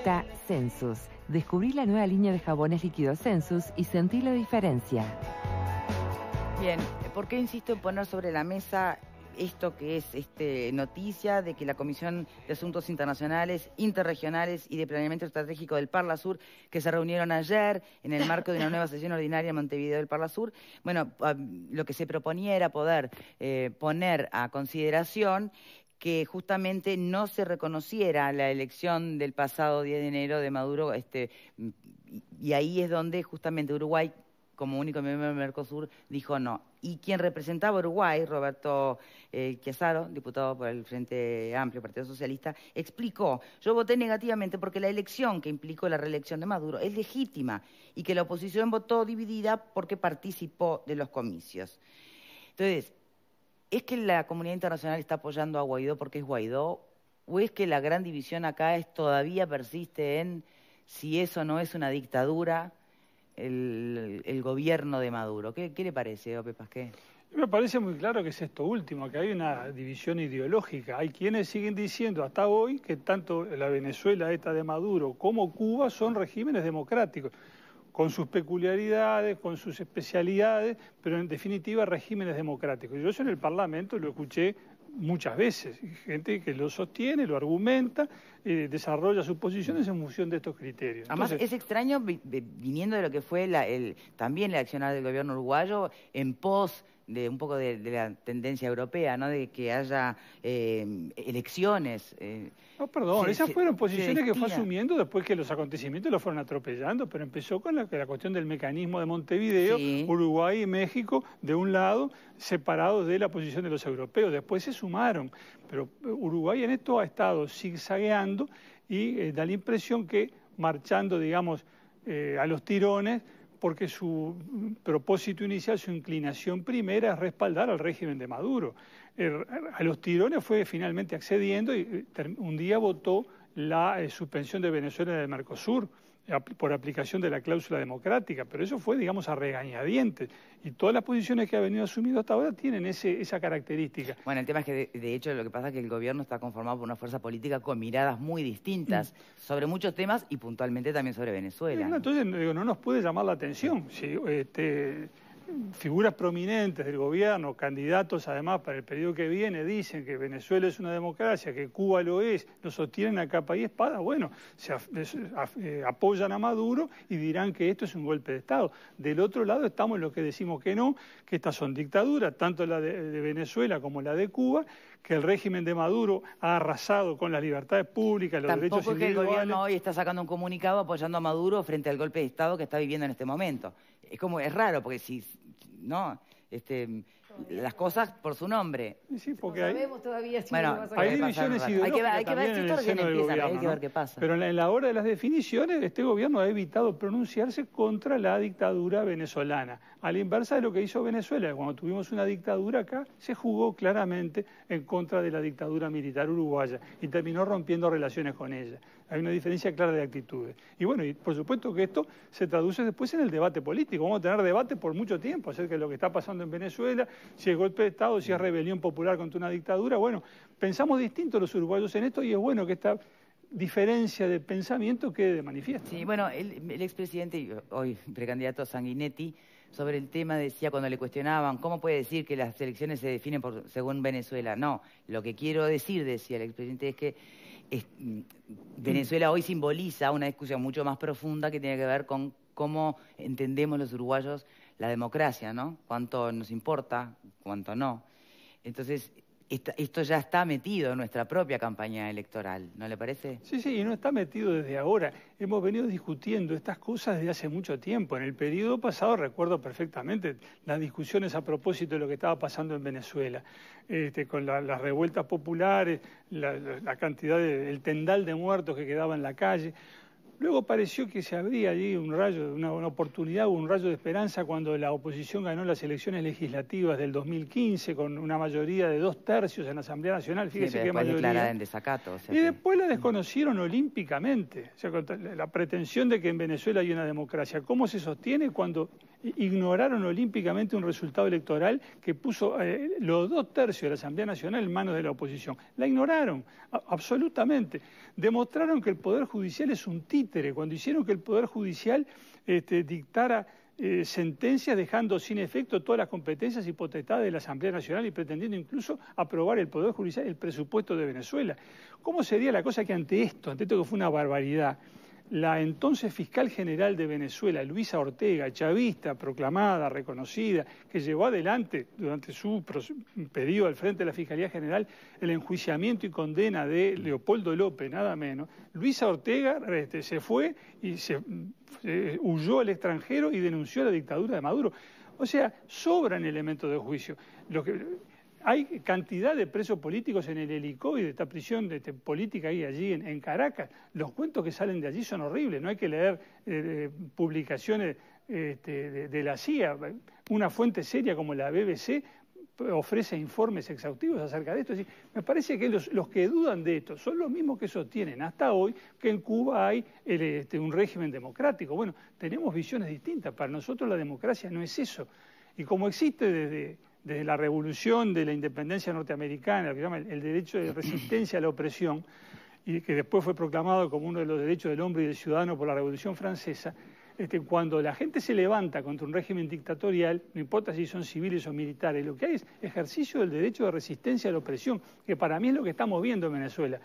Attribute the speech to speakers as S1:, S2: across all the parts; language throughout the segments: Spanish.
S1: presenta Sensus. Descubrí la nueva línea de jabones líquidos Sensus y sentí la diferencia.
S2: Bien, ¿por qué insisto en poner sobre la mesa esto que es noticia de que la Comisión de Asuntos Internacionales, Interregionales y de Planeamiento Estratégico del Parlasur, que se reunieron ayer en el marco de una nueva sesión ordinaria en Montevideo del Parlasur, bueno, lo que se proponía era poder poner a consideración que justamente no se reconociera la elección del pasado 10 de enero de Maduro, y ahí es donde justamente Uruguay, como único miembro del Mercosur, dijo no. Y quien representaba a Uruguay, Roberto Chiazaro, diputado por el Frente Amplio, Partido Socialista, explicó: yo voté negativamente porque la elección que implicó la reelección de Maduro es legítima y que la oposición votó dividida porque participó de los comicios. Entonces, ¿es que la comunidad internacional está apoyando a Guaidó porque es Guaidó? ¿O es que la gran división acá todavía persiste en si eso no es una dictadura, el gobierno de Maduro? ¿Qué le parece, Ope Pasqué?
S3: Me parece muy claro que es esto último, que hay una división ideológica. Hay quienes siguen diciendo hasta hoy que tanto la Venezuela esta de Maduro como Cuba son regímenes democráticos, con sus peculiaridades, con sus especialidades, pero en definitiva regímenes democráticos. Yo eso en el Parlamento lo escuché muchas veces, gente que lo sostiene, lo argumenta, desarrolla sus posiciones en función de estos criterios.
S2: Además, es extraño viniendo de lo que fue también la accionar del gobierno uruguayo en pos de un poco de la tendencia europea, ¿no? De que haya elecciones.
S3: No, perdón, esas fueron posiciones que fue asumiendo después que los acontecimientos lo fueron atropellando, pero empezó con la cuestión del mecanismo de Montevideo, sí. Uruguay y México de un lado, separados de la posición de los europeos. Después se sumaron, pero Uruguay en esto ha estado zigzagueando y da la impresión que marchando, digamos, a los tirones, porque su propósito inicial, su inclinación primera es respaldar al régimen de Maduro. A los tirones fue finalmente accediendo y un día votó la suspensión de Venezuela del Mercosur por aplicación de la cláusula democrática, pero eso fue, digamos, a regañadientes. Y todas las posiciones que ha venido asumiendo hasta ahora tienen esa característica.
S2: Bueno, el tema es que, de hecho, lo que pasa es que el gobierno está conformado por una fuerza política con miradas muy distintas sobre muchos temas y puntualmente también sobre Venezuela.
S3: No, entonces, no nos puede llamar la atención. Si, figuras prominentes del gobierno, candidatos además para el periodo que viene, dicen que Venezuela es una democracia, que Cuba lo es, lo sostienen a capa y espada, bueno, apoyan a Maduro y dirán que esto es un golpe de Estado. Del otro lado estamos los que decimos que no, que estas son dictaduras, tanto la de Venezuela como la de Cuba, que el régimen de Maduro ha arrasado con las libertades públicas, los derechos individuales.
S2: Tampoco es que el gobierno hoy está sacando un comunicado apoyando a Maduro frente al golpe de Estado que está viviendo en este momento. Es raro, porque si no, las cosas por su nombre.
S3: Sí, porque
S4: no sabemos todavía si
S3: bueno, hay divisiones ideológicas
S2: hay que ver si esto
S3: seno del gobierno,
S2: hay que ver qué pasa.
S3: Pero en la hora de las definiciones, este gobierno ha evitado pronunciarse contra la dictadura venezolana. A la inversa de lo que hizo Venezuela, cuando tuvimos una dictadura acá, se jugó claramente en contra de la dictadura militar uruguaya y terminó rompiendo relaciones con ella. Hay una diferencia clara de actitudes. Y bueno, y por supuesto que esto se traduce después en el debate político. Vamos a tener debate por mucho tiempo acerca de lo que está pasando en Venezuela, si es golpe de Estado, si es rebelión popular contra una dictadura. Bueno, pensamos distinto los uruguayos en esto y es bueno que esta diferencia de pensamiento quede de manifiesto.
S2: Sí, bueno, el expresidente y hoy precandidato Sanguinetti sobre el tema decía, cuando le cuestionaban cómo puede decir que las elecciones se definen según Venezuela. No, lo que quiero decir, decía el expresidente, es que Venezuela hoy simboliza una discusión mucho más profunda que tiene que ver con cómo entendemos los uruguayos la democracia, ¿no? Cuánto nos importa, cuánto no. Entonces, esto ya está metido en nuestra propia campaña electoral, ¿no le parece?
S3: Sí, sí, y no está metido desde ahora. Hemos venido discutiendo estas cosas desde hace mucho tiempo. En el periodo pasado recuerdo perfectamente las discusiones a propósito de lo que estaba pasando en Venezuela, con las revueltas populares, la cantidad el tendal de muertos que quedaba en la calle. Luego pareció que se abría allí un rayo, una oportunidad, un rayo de esperanza cuando la oposición ganó las elecciones legislativas del 2015 con una mayoría de 2/3 en la Asamblea Nacional. Fíjese
S2: sí,
S3: qué mayoría.
S2: Declarada en desacato.
S3: Y después la desconocieron olímpicamente. O sea, la pretensión de que en Venezuela hay una democracia. ¿Cómo se sostiene cuando ignoraron olímpicamente un resultado electoral que puso los 2/3 de la Asamblea Nacional en manos de la oposición. La ignoraron, absolutamente. Demostraron que el Poder Judicial es un títere, cuando hicieron que el Poder Judicial dictara sentencias dejando sin efecto todas las competencias y potestades de la Asamblea Nacional y pretendiendo incluso aprobar el Poder Judicial el presupuesto de Venezuela. ¿Cómo sería la cosa que ante esto que fue una barbaridad, la entonces fiscal general de Venezuela, Luisa Ortega, chavista, proclamada, reconocida, que llevó adelante durante su periodo al frente de la Fiscalía General el enjuiciamiento y condena de Leopoldo López, nada menos? Luisa Ortega se fue y huyó al extranjero y denunció la dictadura de Maduro. O sea, sobran elementos de juicio. Hay cantidad de presos políticos en el Helicoide, de esta prisión política allí en Caracas. Los cuentos que salen de allí son horribles, no hay que leer publicaciones de la CIA. Una fuente seria como la BBC ofrece informes exhaustivos acerca de esto. Es decir, me parece que los que dudan de esto son los mismos que sostienen hasta hoy que en Cuba hay un régimen democrático. Bueno, tenemos visiones distintas. Para nosotros la democracia no es eso. Y como existe desde la revolución de la independencia norteamericana, lo que se llama el derecho de resistencia a la opresión, y que después fue proclamado como uno de los derechos del hombre y del ciudadano por la Revolución Francesa, cuando la gente se levanta contra un régimen dictatorial, no importa si son civiles o militares, lo que hay es ejercicio del derecho de resistencia a la opresión, que para mí es lo que estamos viendo en Venezuela.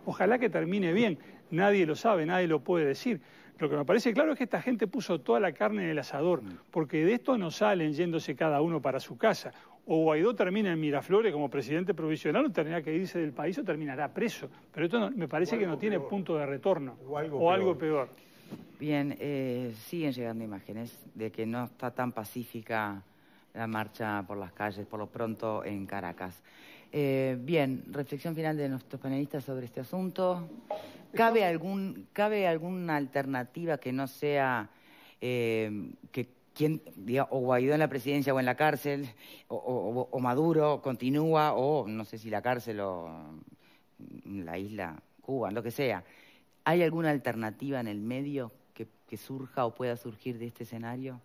S3: Ojalá que termine bien, nadie lo sabe, nadie lo puede decir. Lo que me parece claro es que esta gente puso toda la carne en el asador, porque de esto no salen yéndose cada uno para su casa. O Guaidó termina en Miraflores como presidente provisional, o tendrá que irse del país o terminará preso. Pero esto me parece que no tiene punto de retorno, o algo peor.
S2: Bien, siguen llegando imágenes de que no está tan pacífica la marcha por las calles, por lo pronto en Caracas. Bien, reflexión final de nuestros panelistas sobre este asunto. ¿Cabe alguna alternativa que no sea que quien diga o Guaidó en la presidencia o en la cárcel, o Maduro continúa, o no sé si la cárcel o la isla Cuba, lo que sea? ¿Hay alguna alternativa en el medio que surja o pueda surgir de este escenario?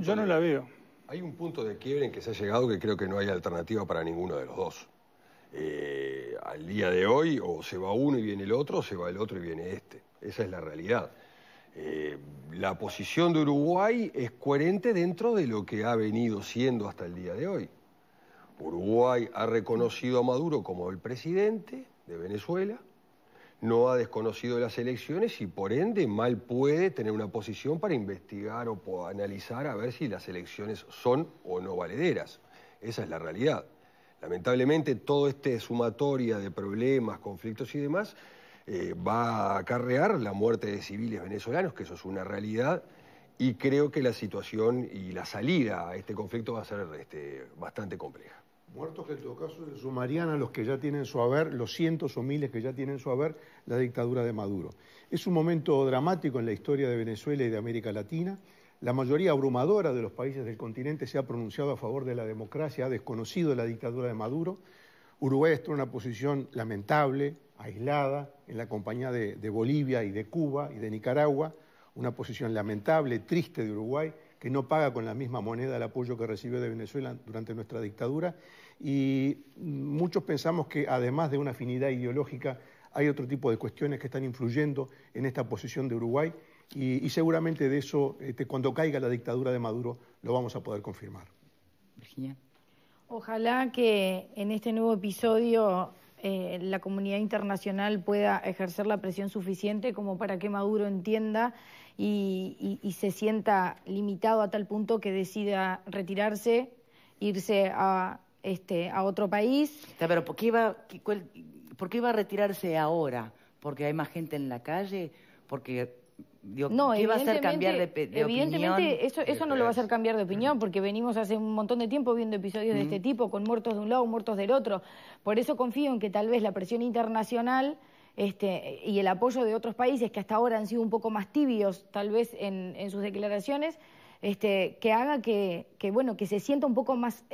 S3: Yo no la veo.
S4: Hay un punto de quiebre en que se ha llegado que creo que no hay alternativa para ninguno de los dos. Al día de hoy o se va uno y viene el otro, o se va el otro y viene este. Esa es la realidad. La posición de Uruguay es coherente dentro de lo que ha venido siendo hasta el día de hoy. Uruguay ha reconocido a Maduro como el presidente de Venezuela, no ha desconocido las elecciones y por ende mal puede tener una posición para investigar o analizar a ver si las elecciones son o no valederas. Esa es la realidad. Lamentablemente todo sumatoria de problemas, conflictos y demás va a acarrear la muerte de civiles venezolanos, que eso es una realidad, y creo que la situación y la salida a este conflicto va a ser bastante compleja.
S5: Muertos que en todo caso se sumarían a los que ya tienen su haber, los cientos o miles que ya tienen su haber, la dictadura de Maduro. Es un momento dramático en la historia de Venezuela y de América Latina. La mayoría abrumadora de los países del continente se ha pronunciado a favor de la democracia, ha desconocido la dictadura de Maduro. Uruguay está en una posición lamentable, aislada, en la compañía de Bolivia y de Cuba y de Nicaragua, una posición lamentable, triste de Uruguay, que no paga con la misma moneda el apoyo que recibió de Venezuela durante nuestra dictadura, y muchos pensamos que además de una afinidad ideológica hay otro tipo de cuestiones que están influyendo en esta posición de Uruguay, y seguramente de eso, cuando caiga la dictadura de Maduro, lo vamos a poder confirmar.
S2: Virginia.
S6: Ojalá que en este nuevo episodio la comunidad internacional pueda ejercer la presión suficiente como para que Maduro entienda y se sienta limitado a tal punto que decida retirarse, irse a otro país.
S2: Pero ¿por qué iba a retirarse ahora? ¿Porque hay más gente en la calle? Porque
S6: no,
S2: ¿qué va a hacer cambiar de
S6: evidentemente
S2: opinión?
S6: Eso no lo va a hacer cambiar de opinión, porque venimos hace un montón de tiempo viendo episodios de este tipo, con muertos de un lado, muertos del otro. Por eso confío en que tal vez la presión internacional y el apoyo de otros países que hasta ahora han sido un poco más tibios, tal vez en sus declaraciones, que haga que se sienta un poco más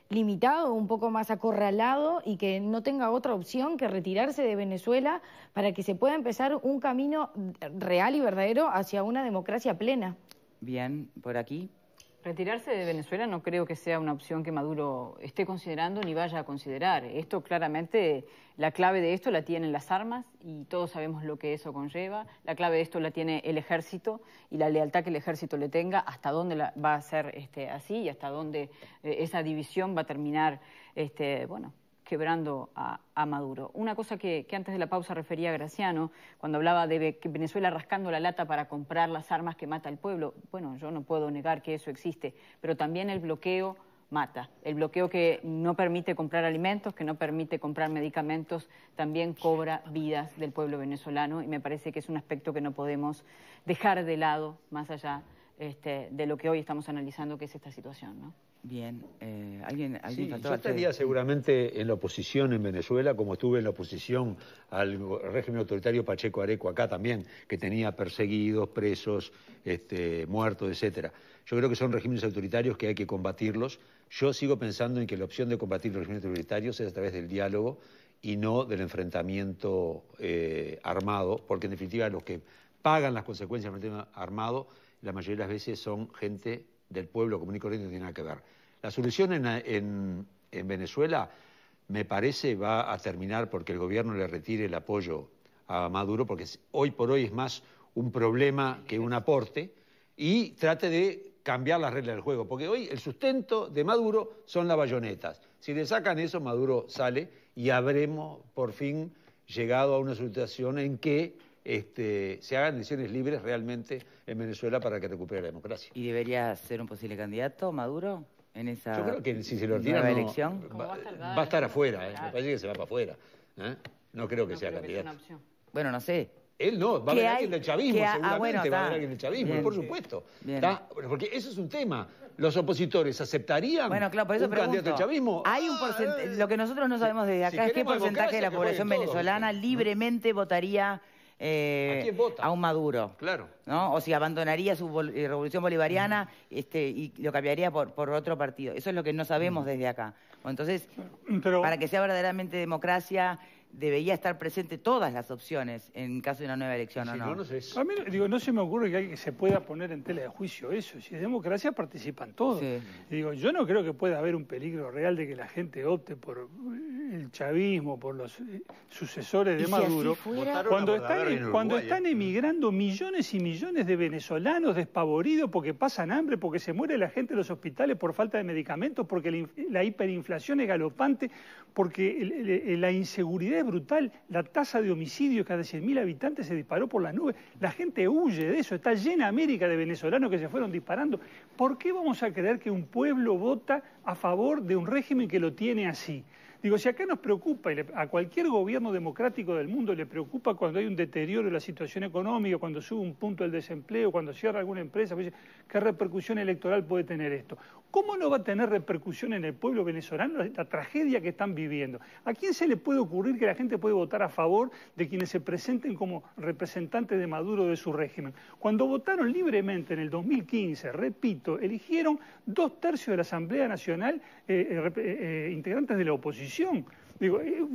S6: limitado, un poco más acorralado, y que no tenga otra opción que retirarse de Venezuela para que se pueda empezar un camino real y verdadero hacia una democracia plena.
S2: Bien, por aquí.
S7: Retirarse de Venezuela no creo que sea una opción que Maduro esté considerando ni vaya a considerar. Esto claramente, la clave de esto la tienen las armas y todos sabemos lo que eso conlleva. La clave de esto la tiene el ejército y la lealtad que el ejército le tenga, hasta dónde va a ser así y hasta dónde esa división va a terminar, bueno, quebrando a Maduro. Una cosa que antes de la pausa refería a Graciano, cuando hablaba de que Venezuela rascando la lata para comprar las armas que mata al pueblo. Bueno, yo no puedo negar que eso existe, pero también el bloqueo mata. El bloqueo que no permite comprar alimentos, que no permite comprar medicamentos, también cobra vidas del pueblo venezolano y me parece que es un aspecto que no podemos dejar de lado, más allá de lo que hoy estamos analizando, que es esta situación, ¿no?
S2: Bien, ¿alguien
S8: sí,
S2: faltó?
S8: Yo estaría seguramente en la oposición en Venezuela, como estuve en la oposición al régimen autoritario Pacheco Areco acá también, que tenía perseguidos, presos, muertos, etcétera. Yo creo que son regímenes autoritarios que hay que combatirlos. Yo sigo pensando en que la opción de combatir los regímenes autoritarios es a través del diálogo y no del enfrentamiento armado, porque en definitiva los que pagan las consecuencias del enfrentamiento armado, la mayoría de las veces son gente del pueblo común y corriente, no tiene nada que ver. La solución en Venezuela, me parece, va a terminar porque el gobierno le retire el apoyo a Maduro, porque hoy por hoy es más un problema que un aporte, y trate de cambiar las reglas del juego, porque hoy el sustento de Maduro son las bayonetas. Si le sacan eso, Maduro sale y habremos por fin llegado a una situación en que se hagan elecciones libres realmente en Venezuela para que recupere la democracia.
S2: ¿Y debería ser un posible candidato Maduro en esa
S8: Yo creo que si se lo retira
S2: elección?
S8: Va a estar afuera, me parece que se va para afuera. No creo que sea candidato.
S2: Bueno, no sé.
S8: Él no, va a haber alguien del chavismo, seguramente va a haber alguien del chavismo,
S2: bien,
S8: por supuesto.
S2: Bien.
S8: Porque eso es un tema. ¿Los opositores aceptarían
S2: por eso
S8: un candidato del chavismo?
S2: Hay un porcentaje, lo que nosotros no sabemos desde acá es qué porcentaje de la población venezolana libremente votaría a un Maduro.
S8: Claro.
S2: ¿No? O si abandonaría su revolución bolivariana y lo cambiaría por otro partido. Eso es lo que no sabemos desde acá. Entonces, para que sea verdaderamente democracia, debería estar presente todas las opciones en caso de una nueva elección, ¿o no?
S3: A mí, no se me ocurre que se pueda poner en tela de juicio eso. Si es democracia, participan todos. Sí. Yo no creo que pueda haber un peligro real de que la gente opte por el chavismo, por los sucesores de Maduro. Cuando están emigrando millones y millones de venezolanos despavoridos porque pasan hambre, porque se muere la gente en los hospitales por falta de medicamentos, porque la hiperinflación es galopante, porque la inseguridad es brutal, la tasa de homicidios cada 100.000 habitantes se disparó por las nubes, la gente huye de eso, está llena América de venezolanos que se fueron disparando. ¿Por qué vamos a creer que un pueblo vota a favor de un régimen que lo tiene así? Si acá nos preocupa, y a cualquier gobierno democrático del mundo le preocupa cuando hay un deterioro de la situación económica, cuando sube un punto el desempleo, cuando cierra alguna empresa, ¿qué repercusión electoral puede tener esto? ¿Cómo no va a tener repercusión en el pueblo venezolano la tragedia que están viviendo? ¿A quién se le puede ocurrir que la gente puede votar a favor de quienes se presenten como representantes de Maduro de su régimen? Cuando votaron libremente en el 2015, repito, eligieron 2/3 de la Asamblea Nacional integrantes de la oposición.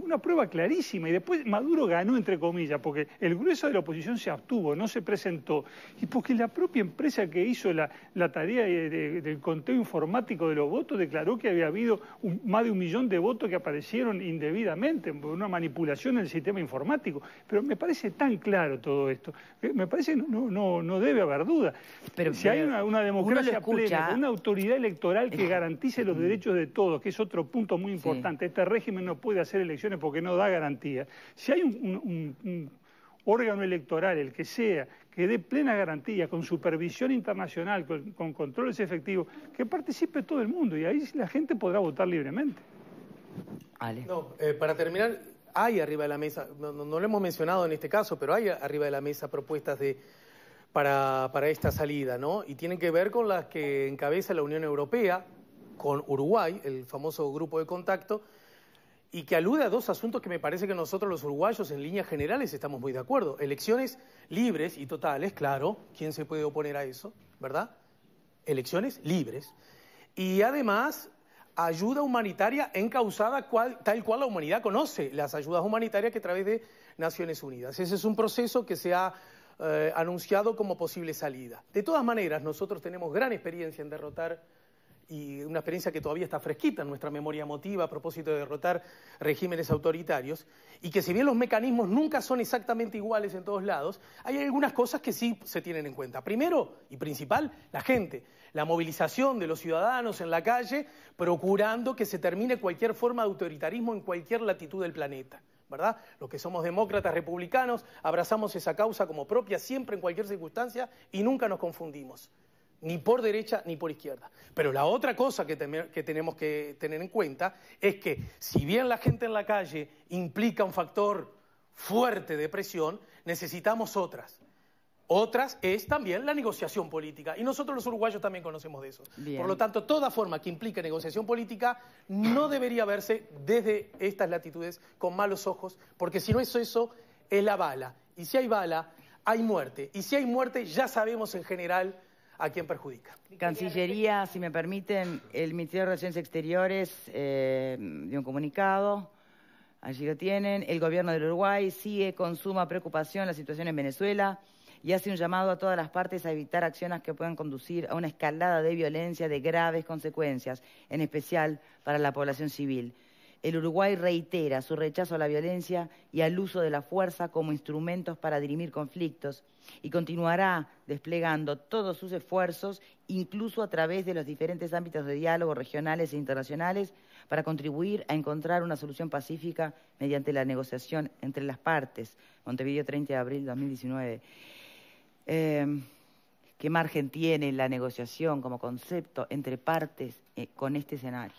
S3: Una prueba clarísima, y después Maduro ganó, entre comillas, porque el grueso de la oposición se abstuvo, no se presentó, y porque la propia empresa que hizo la tarea del conteo informático de los votos declaró que había habido más de 1 millón de votos que aparecieron indebidamente, por una manipulación en el sistema informático. Pero me parece tan claro todo esto, me parece que no debe haber duda. Pero si hay una democracia plena, una autoridad electoral que garantice los derechos de todos, que es otro punto muy importante, este régimen no puede hacer elecciones porque no da garantía. Si hay un órgano electoral, el que sea, que dé plena garantía, con supervisión internacional, con controles efectivos, que participe todo el mundo y ahí la gente podrá votar libremente.
S9: Para terminar, hay arriba de la mesa, no lo hemos mencionado en este caso, pero hay arriba de la mesa propuestas para esta salida, ¿no? Y tienen que ver con las que encabeza la Unión Europea, con Uruguay, el famoso grupo de contacto, y que alude a 2 asuntos que me parece que nosotros los uruguayos en líneas generales estamos muy de acuerdo. Elecciones libres y totales, claro, ¿quién se puede oponer a eso, verdad? Elecciones libres. Y además, ayuda humanitaria encauzada tal cual la humanidad conoce las ayudas humanitarias que a través de Naciones Unidas. Ese es un proceso que se ha anunciado como posible salida. De todas maneras, nosotros tenemos gran experiencia en derrotar, y una experiencia que todavía está fresquita en nuestra memoria emotiva a propósito de derrotar regímenes autoritarios, y que si bien los mecanismos nunca son exactamente iguales en todos lados, hay algunas cosas que sí se tienen en cuenta. Primero y principal, la gente, la movilización de los ciudadanos en la calle, procurando que se termine cualquier forma de autoritarismo en cualquier latitud del planeta, ¿verdad? Los que somos demócratas republicanos abrazamos esa causa como propia siempre en cualquier circunstancia y nunca nos confundimos, ni por derecha ni por izquierda. Pero la otra cosa que tenemos que tener en cuenta es que si bien la gente en la calle implica un factor fuerte de presión, necesitamos otras. Otras es también la negociación política, y nosotros los uruguayos también conocemos de eso. Bien. Por lo tanto, toda forma que implique negociación política no debería verse desde estas latitudes con malos ojos, porque si no es eso, es la bala. Y si hay bala, hay muerte. Y si hay muerte, ya sabemos en general a quién perjudica.
S2: Cancillería, si me permiten, el Ministerio de Relaciones Exteriores dio un comunicado. Allí lo tienen. El gobierno del Uruguay sigue con suma preocupación la situación en Venezuela y hace un llamado a todas las partes a evitar acciones que puedan conducir a una escalada de violencia de graves consecuencias, en especial para la población civil. El Uruguay reitera su rechazo a la violencia y al uso de la fuerza como instrumentos para dirimir conflictos y continuará desplegando todos sus esfuerzos, incluso a través de los diferentes ámbitos de diálogo regionales e internacionales, para contribuir a encontrar una solución pacífica mediante la negociación entre las partes. Montevideo, 30 de abril de 2019. ¿Qué margen tiene la negociación como concepto entre partes con este escenario?